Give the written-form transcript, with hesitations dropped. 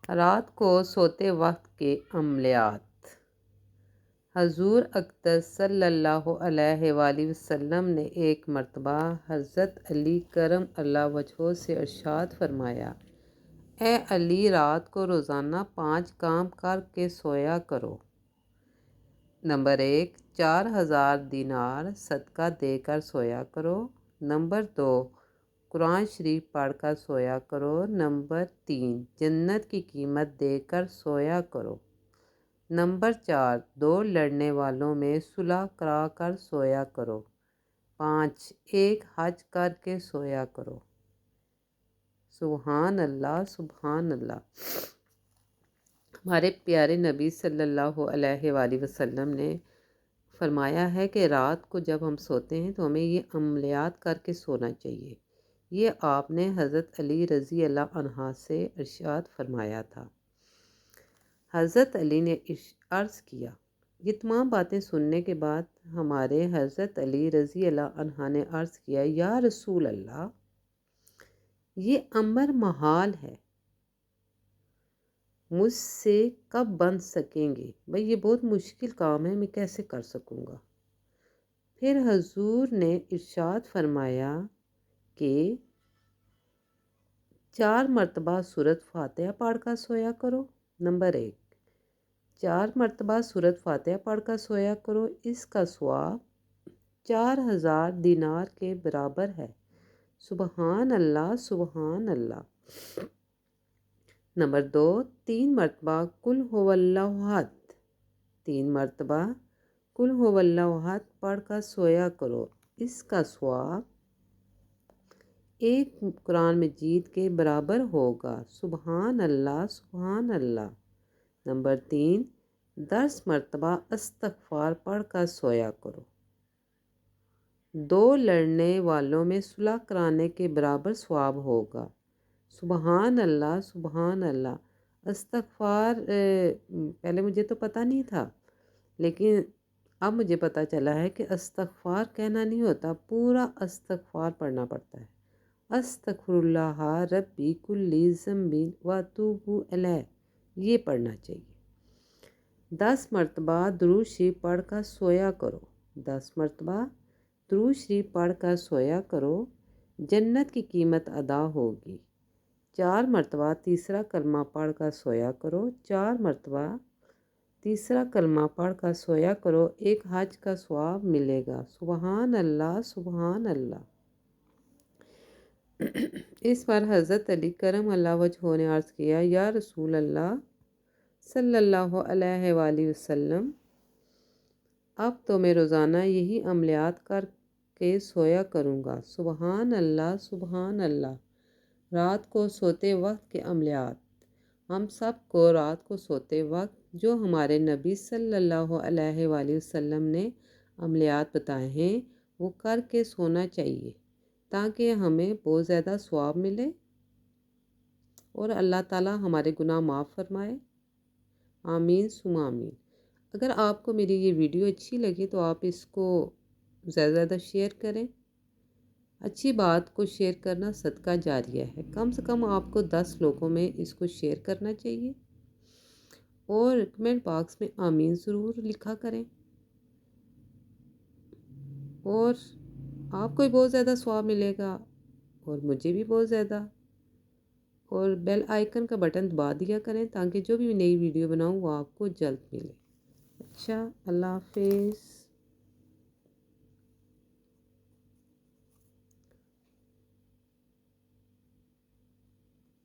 رات کو سوتے وقت کے عملیات۔ حضور اقدس صلی اللہ علیہ وآلہ وسلم نے ایک مرتبہ حضرت علی کرم اللہ وجہہ سے ارشاد فرمایا، اے علی، رات کو روزانہ 5 کام کر کے سویا کرو۔ نمبر 1، 4000 دینار صدقہ دے کر سویا کرو۔ نمبر 2، قرآن شریف پڑھ کر سویا کرو۔ نمبر 3، جنت کی قیمت دے کر سویا کرو۔ نمبر 4، 2 لڑنے والوں میں صلح کرا کر سویا کرو۔ 5، 1 حج کر کے سویا کرو۔ سبحان اللہ، سبحان اللہ۔ ہمارے پیارے نبی صلی اللہ علیہ وآلہ وسلم نے فرمایا ہے کہ رات کو جب ہم سوتے ہیں تو ہمیں یہ عملیات کر کے سونا چاہیے۔ یہ آپ نے حضرت علی رضی اللہ عنہ سے ارشاد فرمایا تھا۔ حضرت علی نے عرض کیا، یہ تمام باتیں سننے کے بعد ہمارے حضرت علی رضی اللہ عنہ نے عرض کیا، یا رسول اللہ، یہ امر محال ہے، مجھ سے کب بن سکیں گے؟ بھئی یہ بہت مشکل کام ہے، میں کیسے کر سکوں گا؟ پھر حضور نے ارشاد فرمایا کہ 4 مرتبہ سورۃ فاتحہ پڑھ کر سویا کرو۔ نمبر 1، 4 مرتبہ سورۃ فاتحہ پڑھ کر سویا کرو، اس کا ثواب 4000 دینار کے برابر ہے۔ سبحان اللہ، سبحان اللہ۔ نمبر 2، 3 مرتبہ قل هو اللہ احد، 3 مرتبہ قل هو اللہ احد پڑھ کر سویا کرو، اس کا ثواب 1 قرآن مجید کے برابر ہوگا۔ سبحان اللہ، سبحان اللہ۔ نمبر 3، 10 مرتبہ استغفار پڑھ کر سویا کرو، 2 لڑنے والوں میں صلح کرانے کے برابر ثواب ہوگا۔ سبحان اللہ، سبحان اللہ۔ استغفار پہلے مجھے تو پتہ نہیں تھا، لیکن اب مجھے پتہ چلا ہے کہ استغفار کہنا نہیں ہوتا، پورا استغفار پڑھنا پڑتا ہے۔ استغفر اللہ ربی کل ذنب واتوب الیہ، یہ پڑھنا چاہیے۔ 10 مرتبہ درود شریف پڑھ کر سویا کرو، 10 مرتبہ درود شریف پڑھ کر سویا کرو، جنت کی قیمت ادا ہوگی۔ 4 مرتبہ تیسرا کلمہ پڑھ کر سویا کرو، 4 مرتبہ تیسرا کلمہ پڑھ کر سویا کرو، 1 حج کا ثواب ملے گا۔ سبحان اللہ، سبحان اللہ۔ اس پر حضرت علی کرم اللہ وجہہ نے عرض کیا، یا رسول اللہ صلی اللہ علیہ وآلہ وسلم، اب تو میں روزانہ یہی عملیات کر کے سویا کروں گا۔ سبحان اللہ، سبحان اللہ۔ رات کو سوتے وقت کے عملیات۔ ہم سب کو رات کو سوتے وقت جو ہمارے نبی صلی اللہ علیہ وآلہ وسلم نے عملیات بتائے ہیں وہ کر کے سونا چاہیے، تاکہ ہمیں بہت زیادہ ثواب ملے اور اللہ تعالیٰ ہمارے گناہ معاف فرمائے۔ آمین ثم آمین۔ اگر آپ کو میری یہ ویڈیو اچھی لگی تو آپ اس کو زیادہ سے زیادہ شیئر کریں۔ اچھی بات کو شیئر کرنا صدقہ جاریہ ہے، کم سے کم آپ کو 10 لوگوں میں اس کو شیئر کرنا چاہیے، اور کمنٹ باکس میں آمین ضرور لکھا کریں، اور آپ کو بھی بہت زیادہ ثواب ملے گا اور مجھے بھی بہت زیادہ۔ اور بیل آئیکن کا بٹن دبا دیا کریں تاکہ جو بھی نئی ویڈیو بناؤں وہ آپ کو جلد ملے۔ اچھا، اللہ حافظ۔